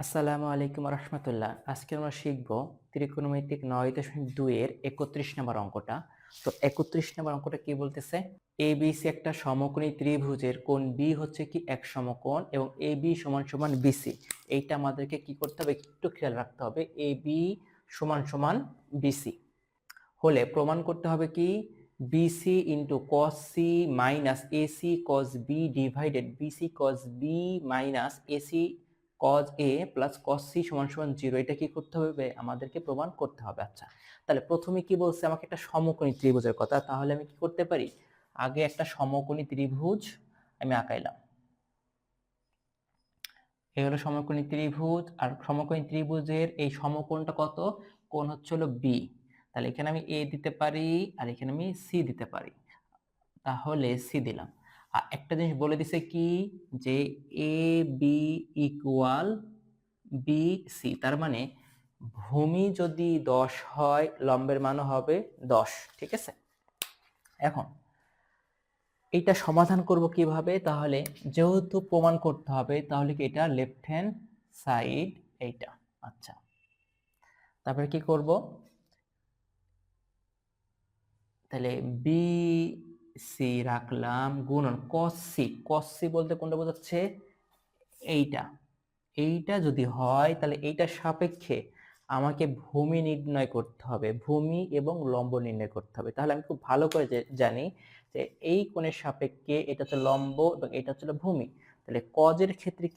আসসালামু আলাইকুম রহমতুল্লাহ। আজকে আমরা শিখব ত্রিকোণমিতিক 9.2 এর 31 নম্বর অঙ্কটা। তো 31 নম্বর অঙ্কটা কি বলতেছে? ABC একটা সমকোণী ত্রিভুজের কোণ B হচ্ছে কি এক সমকোণ এবং AB সমান সমান BC। এইটা আমাদেরকে কি করতে হবে, একটু খেয়াল রাখতে হবে। AB সমান সমান BC হলে প্রমাণ করতে হবে কি BC into cos C minus AC cos B divided BC cos B minus AC cos A plus cos C সমান সমান 0। এটা কি করতে হবে, আমাদেরকে প্রমাণ করতে হবে। আচ্ছা, তাহলে প্রথমে কি বলছে, আমাকে একটা সমকোণী ত্রিভুজের কথা। তাহলে আমি কি করতে পারি, আগে একটা সমকোণী ত্রিভুজ আমি আঁকাইলাম। এই হলো সমকোণী ত্রিভুজ, আর সমকোণী ত্রিভুজের এই সমকোণটা কত, কোণ হচ্ছে হলো B। তাহলে এখানে আমি A দিতে পারি আর এখানে আমি C দিতে পারি। তাহলে C দিলাম। আর একটা জিনিস বলে দিছে কি, যে AB ইকুয়াল BC, তার মানে ভূমি যদি 10 হয় লম্বের মানও হবে 10। ঠিক আছে, এখন এটা সমাধান করব কিভাবে, তাহলে যেহেতু প্রমাণ করতে হবে তাহলে কি এটা লেফট হ্যান্ড সাইড এইটা। আচ্ছা, তারপরে কি করব, তাহলে বি সি রাখলাম গুণন cos c। cos c বলতে কোনটা বোঝাচ্ছে, এইটা। এইটা যদি হয় তাহলে এইটার সাপেক্ষে আমাকে ভূমি নির্ণয় করতে হবে, ভূমি এবং লম্ব নির্ণয় করতে হবে। তাহলে আমি খুব ভালো করে জানি যে এই কোণের সাপেক্ষে এটা হচ্ছে লম্ব এবং এটা হচ্ছে ভূমি। তাহলে কজের ক্ষেত্রে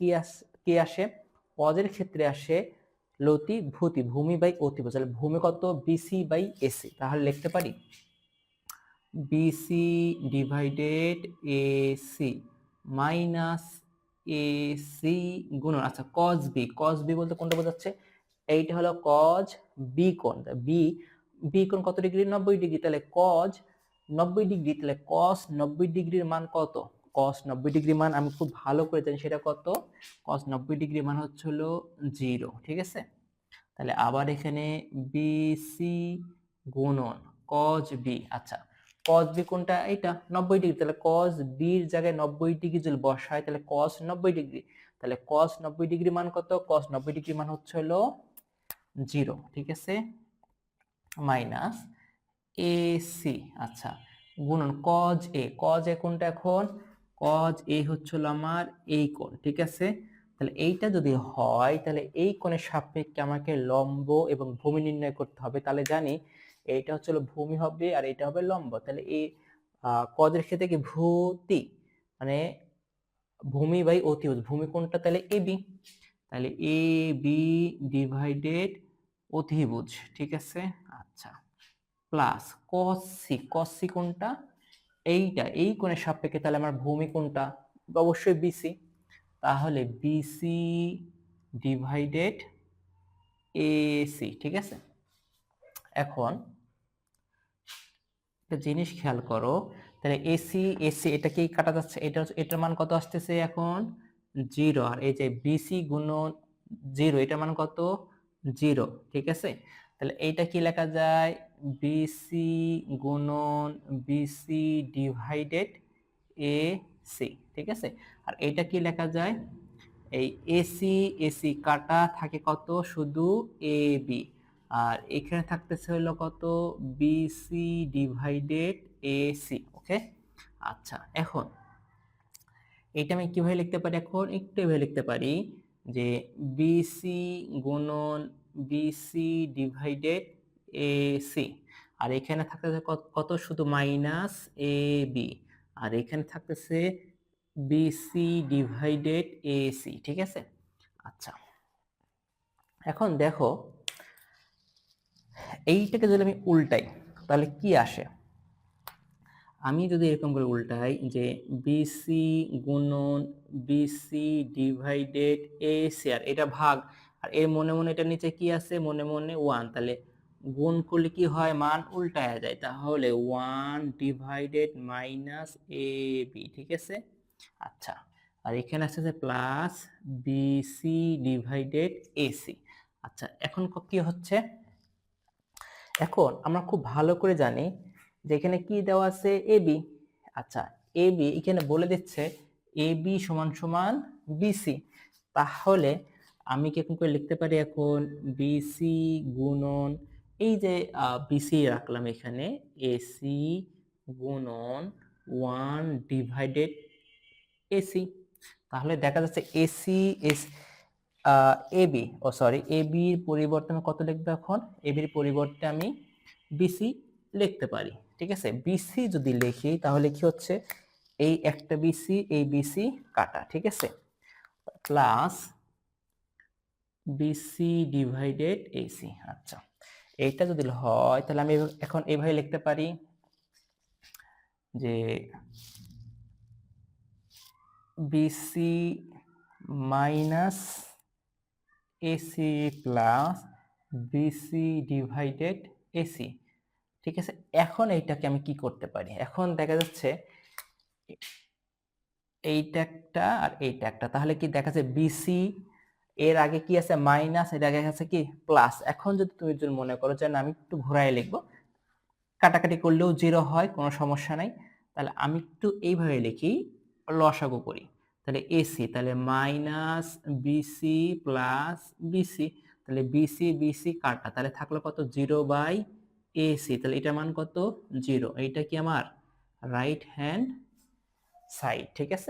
কি আসে, কজের ক্ষেত্রে আসে লতি ভূতি, ভূমি বাই অতিভুজ। তাহলে ভূমি কত, বিসি বাই এসি। তাহলে লিখতে পারি BC divided AC minus AC গুণন, আচ্ছা কজ বি। কজ বি বলতে কোনটা বোঝাচ্ছে, এইটা হলো কজ বি কোণ। বি বি কোণ কত ডিগ্রি, 90 ডিগ্রি। তাহলে কজ 90 ডিগ্রি, তাহলে কস 90 ডিগ্রির মান কত, কস 90 ডিগ্রি মান আমি খুব ভালো করে জানি সেটা কত, কস 90 ডিগ্রি মান হচ্ছে হলো 0। ঠিক আছে, তাহলে আবার এখানে বিসি গুণন কজ বি। আচ্ছা, কজ বি কোনটা, এটা 90 ডিগ্রি। তাহলে কজ বির জায়গায় 90 ডিগ্রি যদি বসায় তাহলে কস 90 ডিগ্রি। তাহলে কস 90 ডিগ্রি মান কত, কস 90 ডিগ্রি মান হচ্ছে হলো 0। ঠিক আছে, মাইনাস এসি। আচ্ছা, গুণন কজ এ। কজ এ কোনটা, এখন কজ এ হচ্ছে হলো আমার এই কোণ। ঠিক আছে, তাহলে এইটা যদি হয় তাহলে এই কোণের সাপেক্ষে আমাকে লম্ব এবং ভূমি নির্ণয় করতে হবে। তাহলে জানি এইটা হচ্ছে হলো ভূমি হবে আর এটা হবে লম্ব। তাহলে এই কজের ক্ষেত্রে কি ভূতি, মানে ভূমি বাই অতিভুজ। ভূমি কোনটা, তাহলে এ বি। তাহলে এ বি ডিভাইডেড অতিভুজ। ঠিক আছে, আচ্ছা, plus cos c। cos c কোনটা, এইটা এই কোণের সাপেক্ষে। তাহলে আমার ভূমি কোনটা, অবশ্যই বিসি। তাহলে বিসি ডিভাইডেড এসি। ঠিক আছে, এখন একটা জিনিস খেয়াল করো, তাহলে এসি এসি এটা কি কাটা যাচ্ছে, এটা এটার মান কত আসতেছে এখন 0। আর এই যে বিসি গুণন 0, এটার মান কত 0। ঠিক আছে, তাহলে এইটা কি লেখা যায়, বিসি গুণন বিসি ডিভাইডেড এসি। ঠিক আছে, আর এইটা কি লেখা যায়, এই এসি এসি কাটা থাকে কত, শুধু এ বি। আর এখানে থাকতেছে হলো কত, বিসি ডিভাইডেড এসি। ওকে, আচ্ছা, এখন এটা আমি কিভাবে লিখতে পারি, এখন একটু এভাবে লিখতে পারি যে বিসি গুণন বিসি ডিভাইডেড এসি। আর এখানে থাকতেছে কত, শুধু মাইনাস এ বি। আর এখানে থাকতেছে বিসি ডিভাইডেড এসি। ঠিক আছে, আচ্ছা, এখন দেখো এইটাকে যদি আমি উল্টাই তাহলে কি আসে। আমি যদি এরকম করে উল্টাই যে বিসি গুণন বিসি ডিভাইডেড এসি, আর এটা ভাগ, আর এর মনে মনে এটা নিচে কি আছে, মনে মনে 1, তাহলে গুণ করলে কি হয়, মান উল্টায়া যায়। তাহলে 1 ডিভাইডেড মাইনাস এ বি। ঠিক আছে, আচ্ছা, আর এখানে আছে যে প্লাস বিসি ডিভাইডেড এসি। আচ্ছা, এখন কি হচ্ছে, এখন আমরা খুব ভালো করে জানি যে এখানে কি দেওয়া আছে, এবি। আচ্ছা, এবি এখানে বলে দিচ্ছে এবি সমান সমান বিসি। তাহলে আমি কি এখন করে লিখতে পারি এখন বিসি গুণন এই যে বিসি রাখলাম এখানে এসি গুণন 1 ডিভাইডেড এসি। তাহলে দেখা যাচ্ছে এসি এস এবি এবির পরিবর্তে আমি কত লিখবো এখন? এবির পরিবর্তে আমি বিসি লিখতে পারি, ঠিক আছে। বিসি যদি লিখি তাহলে কি হচ্ছে, এই একটা বিসি এই বিসি কাটা, ঠিক আছে, প্লাস বিসি ডিভাইডেড এসি। আচ্ছা, এইটা যদি হয় তাহলে আমি এখন এইভাবে লিখতে পারি যে BC minus AC plus BC divided AC, ঠিক আছে। এখন এইটাকে আমি কি করতে পারি? এখন দেখা যাচ্ছে এইটা একটা আর এইটা একটা, তাহলে কি দেখা যাচ্ছে বিসি এর আগে কি আছে মাইনাস, এর আগে আছে কি প্লাস। এখন যদি তুমি যদি মনে করো যে না আমি একটু ঘোরায় লিখবো, কাটাকাটি করলেও 0 হয়, কোনো সমস্যা নাই, তাহলে আমি একটু এইভাবে লিখি, লসাগু করি। তাহলে এসি তাহলে মাইনাস বিসি প্লাস বিসি, তাহলে বিসি বিসি কাটা, তাহলে থাকলো কত 0 বাই এসি, তাহলে এটার মান কত 0। এইটা কি আমার রাইট হ্যান্ড সাইড, ঠিক আছে।